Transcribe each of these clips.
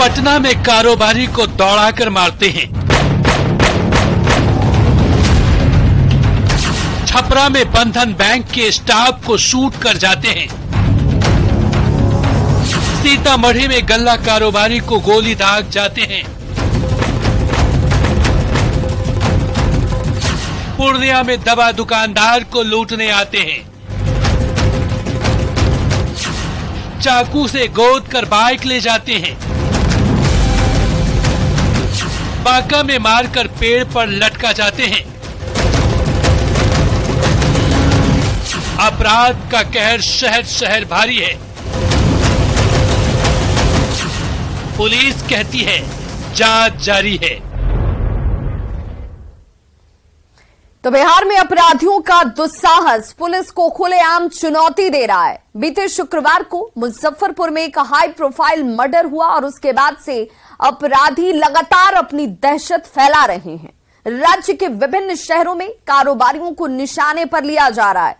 पटना में कारोबारी को दौड़ाकर मारते हैं। छपरा में बंधन बैंक के स्टाफ को शूट कर जाते हैं। सीतामढ़ी में गल्ला कारोबारी को गोली दाग जाते हैं। पूर्णिया में दवा दुकानदार को लूटने आते हैं। चाकू से गोद कर बाइक ले जाते हैं। बांका में मारकर पेड़ पर लटका जाते हैं। अपराध का कहर शहर शहर भारी है। पुलिस कहती है जांच जारी है। तो बिहार में अपराधियों का दुस्साहस पुलिस को खुलेआम चुनौती दे रहा है। बीते शुक्रवार को मुजफ्फरपुर में एक हाई प्रोफाइल मर्डर हुआ और उसके बाद से अपराधी लगातार अपनी दहशत फैला रहे हैं। राज्य के विभिन्न शहरों में कारोबारियों को निशाने पर लिया जा रहा है।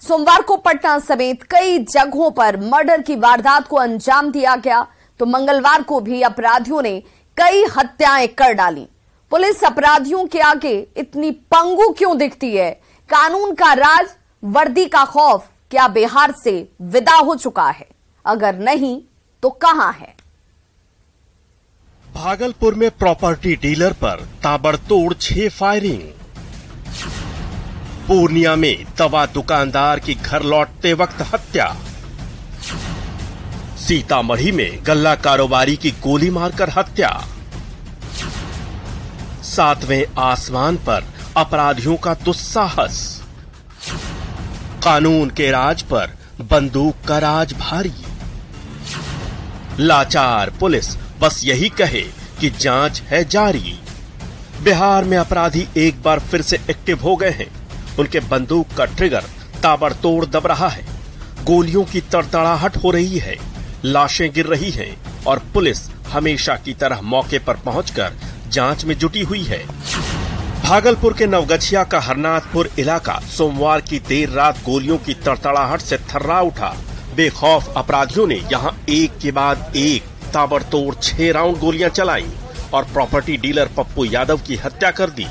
सोमवार को पटना समेत कई जगहों पर मर्डर की वारदात को अंजाम दिया गया, तो मंगलवार को भी अपराधियों ने कई हत्याएं कर डाली। पुलिस अपराधियों के आगे इतनी पंगु क्यों दिखती है? कानून का राज, वर्दी का खौफ क्या बिहार से विदा हो चुका है? अगर नहीं तो कहां है? भागलपुर में प्रॉपर्टी डीलर पर ताबड़तोड़ 6 फायरिंग। पूर्णिया में दवा दुकानदार की घर लौटते वक्त हत्या। सीतामढ़ी में गल्ला कारोबारी की गोली मारकर हत्या। 7वें आसमान पर अपराधियों का दुस्साहस। कानून के राज पर बंदूक का राज भारी। लाचार पुलिस बस यही कहे कि जांच है जारी। बिहार में अपराधी एक बार फिर से एक्टिव हो गए हैं। उनके बंदूक का ट्रिगर ताबड़तोड़ दब रहा है। गोलियों की तड़तड़ाहट हो रही है। लाशें गिर रही हैं और पुलिस हमेशा की तरह मौके पर पहुंचकर जांच में जुटी हुई है। भागलपुर के नवगछिया का हरनाथपुर इलाका सोमवार की देर रात गोलियों की तड़तड़ाहट से थर्रा उठा। बेखौफ अपराधियों ने यहां एक के बाद एक ताबड़तोड़ 6 राउंड गोलियां चलाई और प्रॉपर्टी डीलर पप्पू यादव की हत्या कर दी।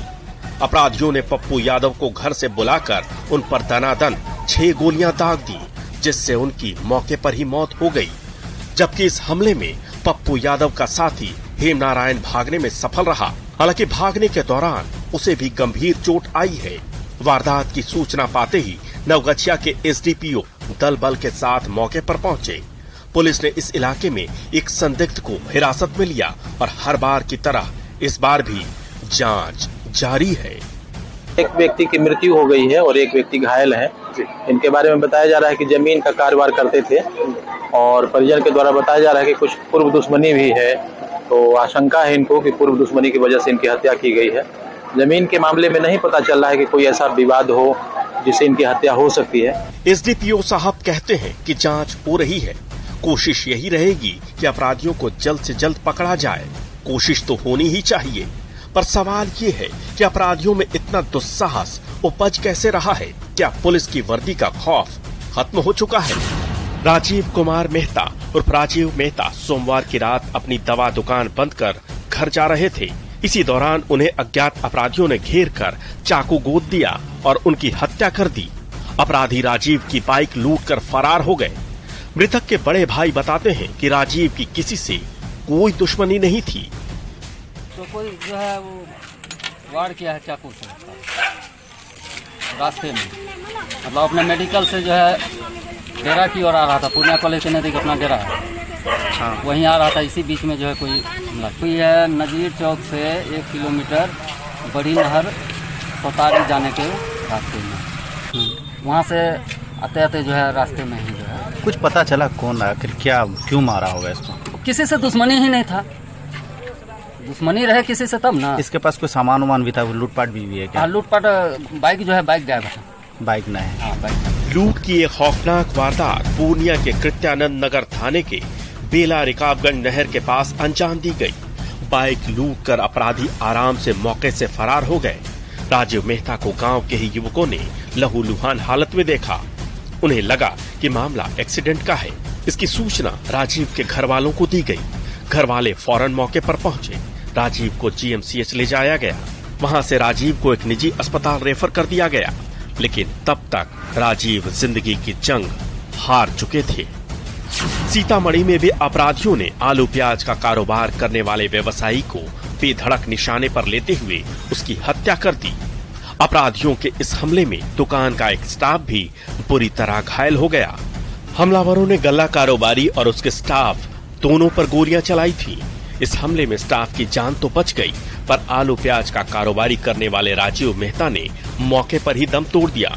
अपराधियों ने पप्पू यादव को घर से बुलाकर उन पर दनादन 6 गोलियां दाग दी, जिससे उनकी मौके पर ही मौत हो गई। जबकि इस हमले में पप्पू यादव का साथी हेमनारायण भागने में सफल रहा। हालांकि भागने के दौरान उसे भी गंभीर चोट आई है। वारदात की सूचना पाते ही नवगछिया के एसडीपीओ दल बल के साथ मौके पर पहुंचे। पुलिस ने इस इलाके में एक संदिग्ध को हिरासत में लिया और हर बार की तरह इस बार भी जांच जारी है। एक व्यक्ति की मृत्यु हो गई है और एक व्यक्ति घायल है। इनके बारे में बताया जा रहा है कि जमीन का कारोबार करते थे और परिजन के द्वारा बताया जा रहा है कि कुछ पूर्व दुश्मनी भी है, तो आशंका है इनको कि पूर्व दुश्मनी की वजह से इनकी हत्या की गई है। जमीन के मामले में नहीं पता चल रहा है कि कोई ऐसा विवाद हो जिससे इनकी हत्या हो सकती है। एसडीपीओ साहब कहते हैं कि जांच हो रही है। कोशिश यही रहेगी कि अपराधियों को जल्द से जल्द पकड़ा जाए। कोशिश तो होनी ही चाहिए, पर सवाल ये है कि अपराधियों में इतना दुस्साहस उपज कैसे रहा है? क्या पुलिस की वर्दी का खौफ खत्म हो चुका है? राजीव कुमार मेहता उर्फ राजीव मेहता सोमवार की रात अपनी दवा दुकान बंद कर घर जा रहे थे। इसी दौरान उन्हें अज्ञात अपराधियों ने घेर कर चाकू गोद दिया और उनकी हत्या कर दी। अपराधी राजीव की बाइक लूटकर फरार हो गए। मृतक के बड़े भाई बताते हैं कि राजीव की किसी से कोई दुश्मनी नहीं थी। तो कोई जो है वो वार किया है चाकू से रास्ते में, मतलब अपने मेडिकल से जो है डेरा की ओर आ रहा था। पूर्णिया कॉलेज के नजदीक अपना डेरा है, वहीं आ रहा था। इसी बीच में जो है कोई है नजीर चौक से 1 किलोमीटर बड़ी नहर सोतारी जाने के रास्ते में, वहाँ से आते आते जो है रास्ते में ही जो है। कुछ पता चला कौन आखिर क्या क्यों मारा होगा इसको? किसी से दुश्मनी ही नहीं था। दुश्मनी रहे किसी से तब ना। इसके पास कोई सामान वामान भी था? लूटपाट भी है क्या? लूटपाट बाइक जो है बाइक गायब है। बाइक नहीं है। हाँ, बाइक। लूट की एक खौफनाक वारदात पूर्णिया के कृत्यानंद नगर थाने के बेला रिकाबगंज नहर के पास अंजाम दी गई। बाइक लूट कर अपराधी आराम से मौके से फरार हो गए। राजीव मेहता को गांव के ही युवकों ने लहूलुहान हालत में देखा। उन्हें लगा कि मामला एक्सीडेंट का है। इसकी सूचना राजीव के घर वालों को दी गई। घर वाले फौरन मौके पर पहुंचे। राजीव को जीएमसीएच ले जाया गया। वहां से राजीव को एक निजी अस्पताल रेफर कर दिया गया, लेकिन तब तक राजीव जिंदगी की जंग हार चुके थे। सीतामढ़ी में भी अपराधियों ने आलू प्याज का कारोबार करने वाले व्यवसायी को बेधड़क निशाने पर लेते हुए उसकी हत्या कर दी। अपराधियों के इस हमले में दुकान का एक स्टाफ भी बुरी तरह घायल हो गया। हमलावरों ने गल्ला कारोबारी और उसके स्टाफ दोनों पर गोलियां चलाई थी। इस हमले में स्टाफ की जान तो बच गई, पर आलू प्याज का कारोबारी करने वाले राजीव मेहता ने मौके पर ही दम तोड़ दिया।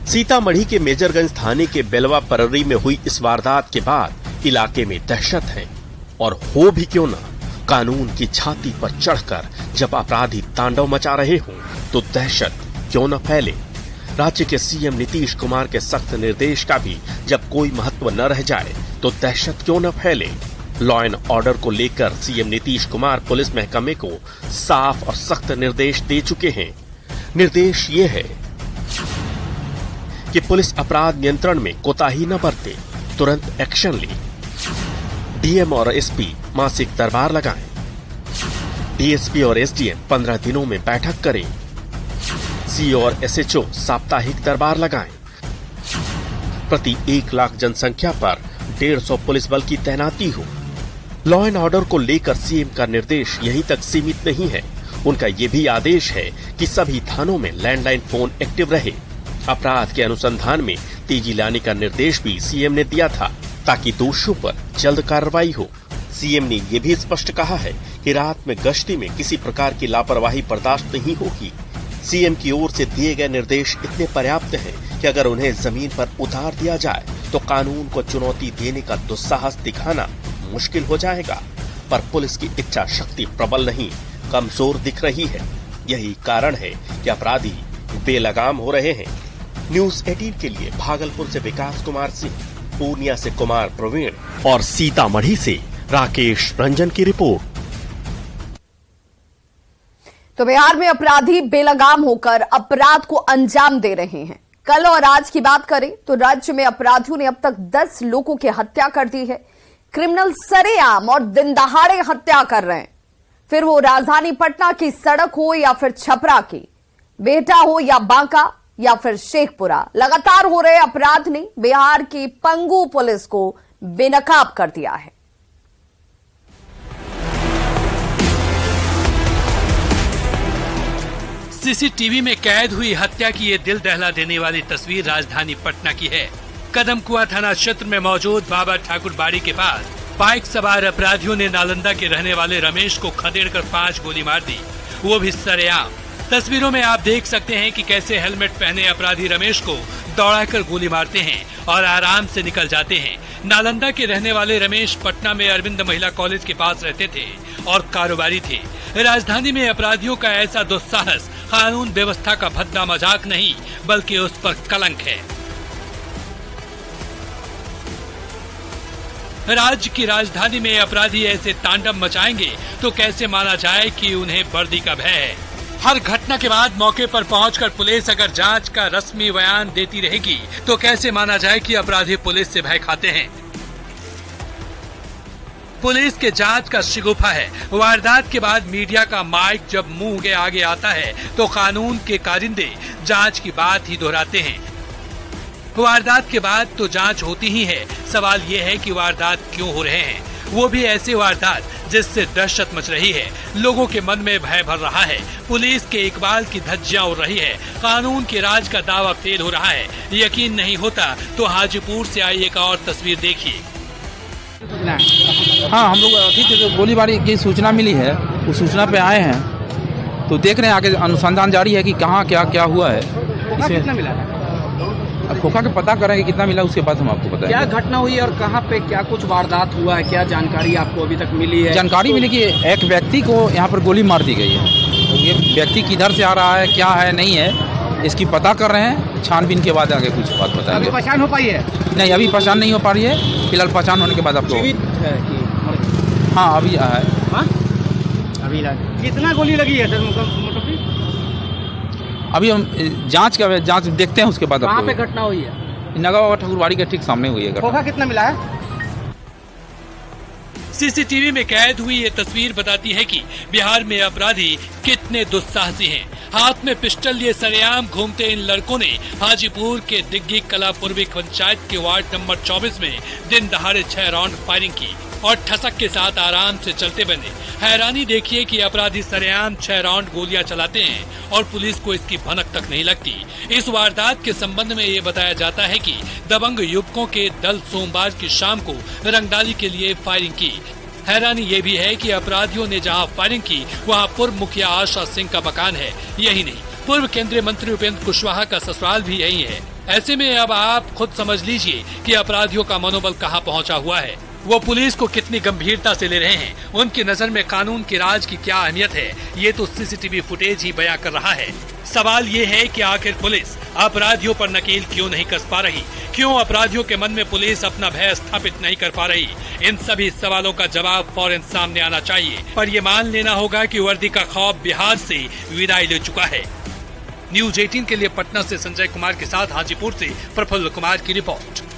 सीतामढ़ी के मेजरगंज थाने के बेलवा पररी में हुई इस वारदात के बाद इलाके में दहशत है। और हो भी क्यों ना, कानून की छाती पर चढ़कर जब अपराधी तांडव मचा रहे हों तो दहशत क्यों न फैले। राज्य के सीएम नीतीश कुमार के सख्त निर्देश का भी जब कोई महत्व न रह जाए तो दहशत क्यों न फैले। लॉ एंड ऑर्डर को लेकर सीएम नीतीश कुमार पुलिस महकमे को साफ और सख्त निर्देश दे चुके हैं। निर्देश ये है कि पुलिस अपराध नियंत्रण में कोताही न बरते, तुरंत एक्शन ले। डीएम और एसपी मासिक दरबार लगाएं। डीएसपी और एसडीएम 15 दिनों में बैठक करें। सी और एसएचओ साप्ताहिक दरबार लगाएं। प्रति 1 लाख जनसंख्या पर 150 पुलिस बल की तैनाती हो। लॉ एंड ऑर्डर को लेकर सीएम का निर्देश यहीं तक सीमित नहीं है। उनका ये भी आदेश है कि सभी थानों में लैंडलाइन फोन एक्टिव रहे। अपराध के अनुसंधान में तेजी लाने का निर्देश भी सीएम ने दिया था, ताकि दोषियों पर जल्द कार्रवाई हो। सीएम ने ये भी स्पष्ट कहा है कि रात में गश्ती में किसी प्रकार की लापरवाही बर्दाश्त नहीं होगी। सीएम की ओर से दिए गए निर्देश इतने पर्याप्त हैं कि अगर उन्हें जमीन पर उतार दिया जाए तो कानून को चुनौती देने का दुस्साहस दिखाना मुश्किल हो जाएगा। पर पुलिस की इच्छा शक्ति प्रबल नहीं, कमजोर दिख रही है। यही कारण है कि अपराधी बेलगाम हो रहे हैं। न्यूज 18 के लिए भागलपुर से विकास कुमार सिंह, पूर्णिया से कुमार प्रवीण और सीतामढ़ी से राकेश रंजन की रिपोर्ट। तो बिहार में अपराधी बेलगाम होकर अपराध को अंजाम दे रहे हैं। कल और आज की बात करें तो राज्य में अपराधियों ने अब तक 10 लोगों की हत्या कर दी है। क्रिमिनल सरेआम और दिन दहाड़े हत्या कर रहे हैं, फिर वो राजधानी पटना की सड़क हो या फिर छपरा की, बेहटा हो या बांका या फिर शेखपुरा। लगातार हो रहे अपराध ने बिहार की पंगु पुलिस को बेनकाब कर दिया है। सीसीटीवी में कैद हुई हत्या की ये दिल दहला देने वाली तस्वीर राजधानी पटना की है। कदमकुआं थाना क्षेत्र में मौजूद बाबा ठाकुर बाड़ी के पास बाइक सवार अपराधियों ने नालंदा के रहने वाले रमेश को खदेड़कर 5 गोली मार दी, वो भी सरेआम। तस्वीरों में आप देख सकते हैं कि कैसे हेलमेट पहने अपराधी रमेश को दौड़ाकर गोली मारते हैं और आराम से निकल जाते हैं। नालंदा के रहने वाले रमेश पटना में अरविंद महिला कॉलेज के पास रहते थे और कारोबारी थे। राजधानी में अपराधियों का ऐसा दुस्साहस कानून व्यवस्था का भद्दा मजाक नहीं, बल्कि उस पर कलंक है। राज्य की राजधानी में अपराधी ऐसे तांडव मचाएंगे तो कैसे माना जाए कि उन्हें वर्दी का भय है। हर घटना के बाद मौके पर पहुंचकर पुलिस अगर जांच का रस्मी बयान देती रहेगी तो कैसे माना जाए कि अपराधी पुलिस से भय खाते हैं। पुलिस के जांच का शिगुफा है। वारदात के बाद मीडिया का माइक जब मुंह के आगे आता है तो कानून के कारिंदे जांच की बात ही दोहराते हैं। वारदात के बाद तो जांच होती ही है, सवाल ये है कि वारदात क्यों हो रहे हैं, वो भी ऐसे वारदात जिससे दहशत मच रही है, लोगों के मन में भय भर रहा है, पुलिस के इकबाल की धज्जियां उड़ रही है, कानून के राज का दावा फेल हो रहा है। यकीन नहीं होता तो हाजीपुर से आई एक और तस्वीर देखिए। हाँ, हम लोग अभी जो गोलीबारी की सूचना मिली है उस सूचना पे आए हैं, तो देख रहे हैं आगे अनुसंधान जारी है कि कहाँ क्या क्या हुआ है। कितना मिला है? अब खोखा के पता कर रहे हैं कि कितना मिला, उसके बाद हम आपको बताएंगे। क्या घटना हुई और कहाँ पे क्या कुछ वारदात हुआ है, क्या जानकारी आपको अभी तक मिली है? जानकारी मिली कि एक व्यक्ति को यहाँ पर गोली मार दी गई है। तो ये व्यक्ति किधर से आ रहा है, क्या है, नहीं है, इसकी पता कर रहे हैं। छानबीन के बाद आगे कुछ बात बताएंगे। अभी पहचान हो पाई है? नहीं, अभी पहचान नहीं हो पा रही है। फिलहाल पहचान होने के बाद आपको। हाँ, अभी है। अभी कितना गोली लगी है सर? अभी हम जांच देखते हैं, उसके बाद। कहाँ पे घटना हुई है? नगा बाबा ठाकुरबाड़ी के ठीक सामने हुई है। खोखा कितना मिला है? सीसीटीवी में कैद हुई ये तस्वीर बताती है कि बिहार में अपराधी कितने दुस्साहसी हैं। हाथ में पिस्टल लिए सरेआम घूमते इन लड़कों ने हाजीपुर के दिग्गी कला पूर्वी पंचायत के वार्ड नंबर 24 में दिन दहाड़े 6 राउंड फायरिंग की और ठसक के साथ आराम से चलते बने। हैरानी देखिए कि अपराधी सरेआम 6 राउंड गोलियां चलाते हैं और पुलिस को इसकी भनक तक नहीं लगती। इस वारदात के संबंध में ये बताया जाता है कि दबंग युवकों के दल सोमवार की शाम को रंगदाली के लिए फायरिंग की। हैरानी ये भी है कि अपराधियों ने जहां फायरिंग की वहां पूर्व मुखिया आशा सिंह का मकान है। यही नहीं, पूर्व केंद्रीय मंत्री उपेंद्र कुशवाहा का ससुराल भी यही है। ऐसे में अब आप खुद समझ लीजिए कि अपराधियों का मनोबल कहां पहुंचा हुआ है। वो पुलिस को कितनी गंभीरता से ले रहे हैं। उनकी नजर में कानून के राज की क्या अहमियत है, ये तो सीसीटीवी फुटेज ही बयां कर रहा है। सवाल ये है कि आखिर पुलिस अपराधियों पर नकेल क्यों नहीं कस पा रही, क्यों अपराधियों के मन में पुलिस अपना भय स्थापित नहीं कर पा रही। इन सभी सवालों का जवाब फौरन सामने आना चाहिए, पर ये मान लेना होगा कि वर्दी का खौफ बिहार से विदाई ले चुका है। न्यूज 18 के लिए पटना से संजय कुमार के साथ हाजीपुर से प्रफुल्ल कुमार की रिपोर्ट।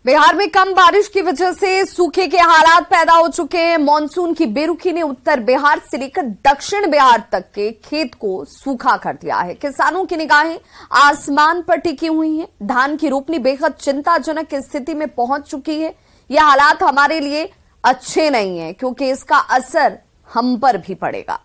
बिहार में कम बारिश की वजह से सूखे के हालात पैदा हो चुके हैं। मानसून की बेरुखी ने उत्तर बिहार से लेकर दक्षिण बिहार तक के खेत को सूखा कर दिया है। किसानों की निगाहें आसमान पर टिकी हुई हैं। धान की रोपनी बेहद चिंताजनक स्थिति में पहुंच चुकी है। यह हालात हमारे लिए अच्छे नहीं है, क्योंकि इसका असर हम पर भी पड़ेगा।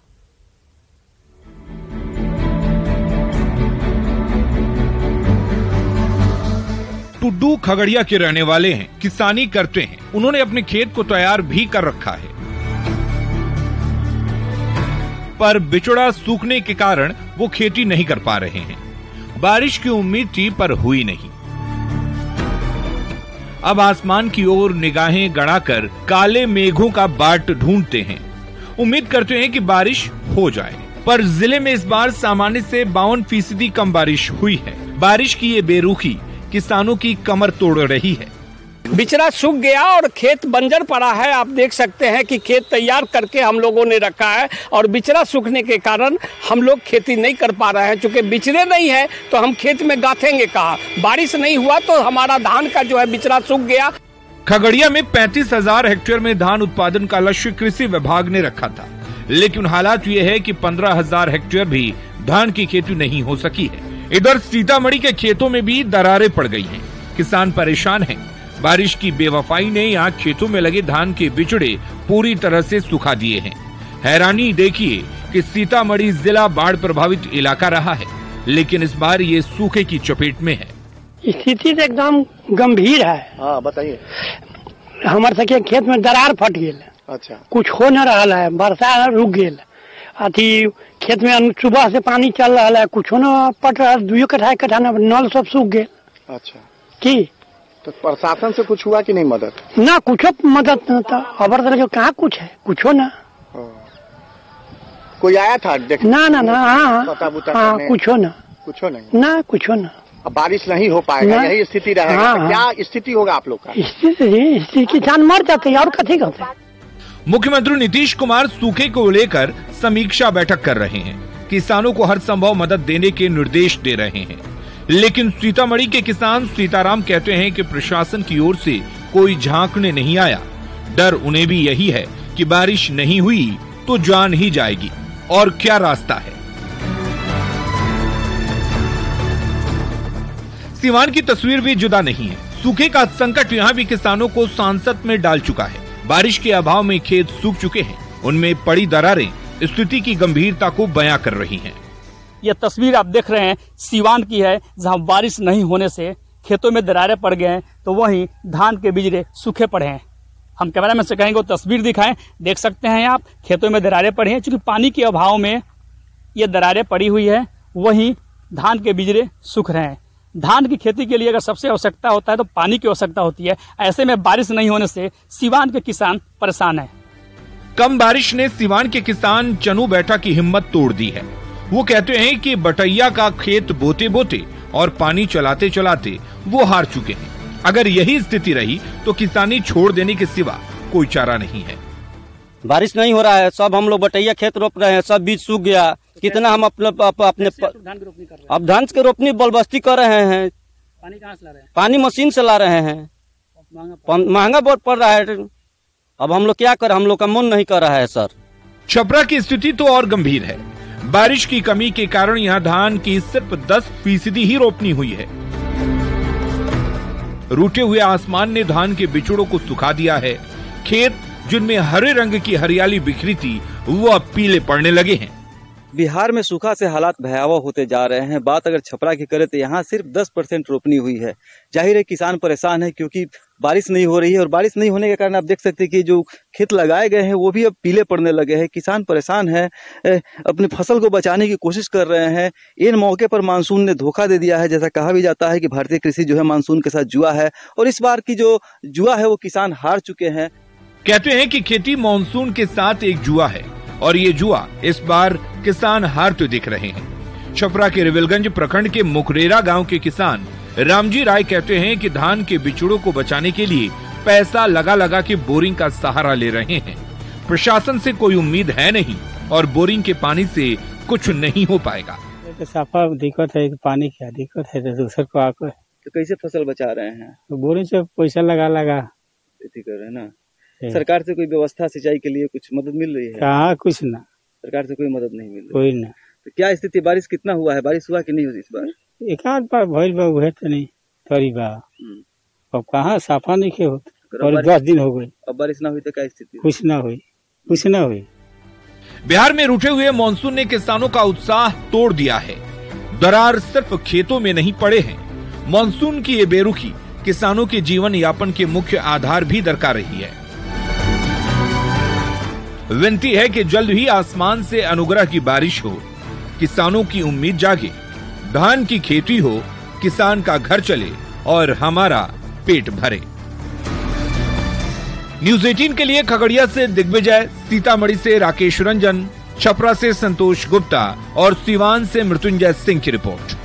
टुड्डू खगड़िया के रहने वाले हैं, किसानी करते हैं। उन्होंने अपने खेत को तैयार भी कर रखा है, पर बिचड़ा सूखने के कारण वो खेती नहीं कर पा रहे हैं। बारिश की उम्मीद थी पर हुई नहीं। अब आसमान की ओर निगाहें गड़ाकर काले मेघों का बाट ढूंढते हैं। उम्मीद करते हैं कि बारिश हो जाए, पर जिले में इस बार सामान्य से 52% कम बारिश हुई है। बारिश की ये बेरुखी किसानों की कमर तोड़ रही है। बिचड़ा सूख गया और खेत बंजर पड़ा है। आप देख सकते हैं कि खेत तैयार करके हम लोगों ने रखा है और बिचड़ा सूखने के कारण हम लोग खेती नहीं कर पा रहे हैं। चूंकि बिचड़े नहीं है तो हम खेत में गाथेंगे कहाँ। बारिश नहीं हुआ तो हमारा धान का जो है बिचड़ा सूख गया। खगड़िया में 35,000 हेक्टेयर में धान उत्पादन का लक्ष्य कृषि विभाग ने रखा था, लेकिन हालात ये है कि 15,000 हेक्टेयर भी धान की खेती नहीं हो सकी है। इधर सीतामढ़ी के खेतों में भी दरारें पड़ गई हैं। किसान परेशान हैं। बारिश की बेवफाई ने यहाँ खेतों में लगे धान के बिचड़े पूरी तरह से सुखा दिए हैं। हैरानी देखिए कि सीतामढ़ी जिला बाढ़ प्रभावित इलाका रहा है, लेकिन इस बार ये सूखे की चपेट में है। स्थिति तो एकदम गंभीर है। हाँ बताइए। हमारे सके खेत में दरार फट गई। अच्छा, कुछ हो न रहा है, वर्षा रुक गई। अथी खेत में सुबह से पानी चल रहा है, कुछ न पट रहा, 2 कट्ठा नल सब सूख गए। अच्छा, की तो प्रशासन से कुछ हुआ कि नहीं मदद? ना कुछ मदद न था। अबर कहाँ कुछ है, कुछ हो ना। कोई आया था देख? ना ना ना। हाँ कुछ हो ना, कुछ हो नहीं ना, कुछ हो ना। अब बारिश नहीं हो पाएगा, यही स्थिति रहेगा। हाँ, क्या स्थिति होगा आप लोग का? स्थिति किसान मर जाते हैं और कथी करते हैं। मुख्यमंत्री नीतीश कुमार सूखे को लेकर समीक्षा बैठक कर रहे हैं। किसानों को हर संभव मदद देने के निर्देश दे रहे हैं, लेकिन सीतामढ़ी के किसान सीताराम कहते हैं कि प्रशासन की ओर से कोई झांकने नहीं आया। डर उन्हें भी यही है कि बारिश नहीं हुई तो जान ही जाएगी, और क्या रास्ता है। सीवान की तस्वीर भी जुदा नहीं है। सूखे का संकट यहाँ भी किसानों को सांसत में डाल चुका है। बारिश के अभाव में खेत सूख चुके हैं, उनमें पड़ी दरारें स्थिति की गंभीरता को बयां कर रही हैं। ये तस्वीर आप देख रहे हैं सीवान की है, जहां बारिश नहीं होने से खेतों में दरारें पड़ गए हैं, तो वहीं धान के बिचड़े सूखे पड़े हैं। हम कैमरामैन से कहेंगे वो तस्वीर दिखाएं। देख सकते हैं आप, खेतों में दरारें पड़ी हैं। चूंकि पानी के अभाव में ये दरारें पड़ी हुई है, वहीं धान के बिचड़े सूख रहे हैं। धान की खेती के लिए अगर सबसे आवश्यकता होता है तो पानी की आवश्यकता होती है। ऐसे में बारिश नहीं होने से सीवान के किसान परेशान हैं। कम बारिश ने सीवान के किसान चनू बैठा की हिम्मत तोड़ दी है। वो कहते हैं कि बटैया का खेत बोते बोते और पानी चलाते चलाते वो हार चुके हैं। अगर यही स्थिति रही तो किसानी छोड़ देने के सिवा कोई चारा नहीं है। बारिश नहीं हो रहा है, सब हम लोग बटैया खेत रोप रहे हैं, सब बीज सूख गया। कितना हम अपने अब धान की रोपनी बलबस्ती कर रहे हैं। पानी कहाँ से ला रहे हैं? पानी मशीन से ला रहे हैं, महंगा बहुत पड़ रहा है। अब हम लोग क्या करें, हम लोग का मन नहीं कर रहा है सर। छपरा की स्थिति तो और गंभीर है। बारिश की कमी के कारण यहाँ धान की सिर्फ 10% ही रोपनी हुई है। रूठे हुए आसमान ने धान के बिचड़ों को सुखा दिया है। खेत जिनमें हरे रंग की हरियाली बिखरी थी वो अब पीले पड़ने लगे हैं। बिहार में सूखा से हालात भयावह होते जा रहे हैं। बात अगर छपरा की करें तो यहाँ सिर्फ 10% रोपनी हुई है। जाहिर है किसान परेशान है क्योंकि बारिश नहीं हो रही है और बारिश नहीं होने के कारण आप देख सकते हैं कि जो खेत लगाए गए हैं वो भी अब पीले पड़ने लगे हैं। किसान परेशान है, अपनी फसल को बचाने की कोशिश कर रहे हैं। इन मौके पर मानसून ने धोखा दे दिया है। जैसा कहा भी जाता है कि भारतीय कृषि जो है मानसून के साथ जुआ है और इस बार की जो जुआ है वो किसान हार चुके हैं। कहते हैं कि खेती मानसून के साथ एक जुआ है और ये जुआ इस बार किसान हारते दिख रहे हैं। छपरा के रिविलगंज प्रखंड के मुकरेरा गांव के किसान रामजी राय कहते हैं कि धान के बिचड़ों को बचाने के लिए पैसा लगा लगा के बोरिंग का सहारा ले रहे हैं। प्रशासन से कोई उम्मीद है नहीं और बोरिंग के पानी से कुछ नहीं हो पाएगा। तो साफा दिक्कत है, पानी क्या दिक्कत है तो दूसरे को आकर तो कैसे फसल बचा रहे हैं? तो बोरिंग से पैसा लगा खेती कर रहे हैं ना। सरकार से कोई व्यवस्था सिंचाई के लिए कुछ मदद मिल रही है? कहाँ, कुछ ना, सरकार से कोई मदद नहीं मिल रही। कोई ना। तो क्या स्थिति, बारिश कितना हुआ है? बारिश हुआ कि नहीं हुई इस बार? एक आध बार भइल बा, उहे तो नहीं थोड़ी बा। अब कहाँ साफा नहीं के होता और 10 दिन हो गए। अब बारिश ना हुई तो क्या स्थिति? कुछ ना हुई। बिहार में रूठे हुए मानसून ने किसानों का उत्साह तोड़ दिया है। दरार सिर्फ खेतों में नहीं पड़े हैं। मानसून की ये बेरुखी किसानों के जीवन यापन के मुख्य आधार भी दरकार रही है। विनती है कि जल्द ही आसमान से अनुग्रह की बारिश हो, किसानों की उम्मीद जागे, धान की खेती हो, किसान का घर चले और हमारा पेट भरे। न्यूज़ 18 के लिए खगड़िया से दिग्विजय, सीतामढ़ी से राकेश रंजन, छपरा से संतोष गुप्ता और सिवान से मृत्युंजय सिंह की रिपोर्ट।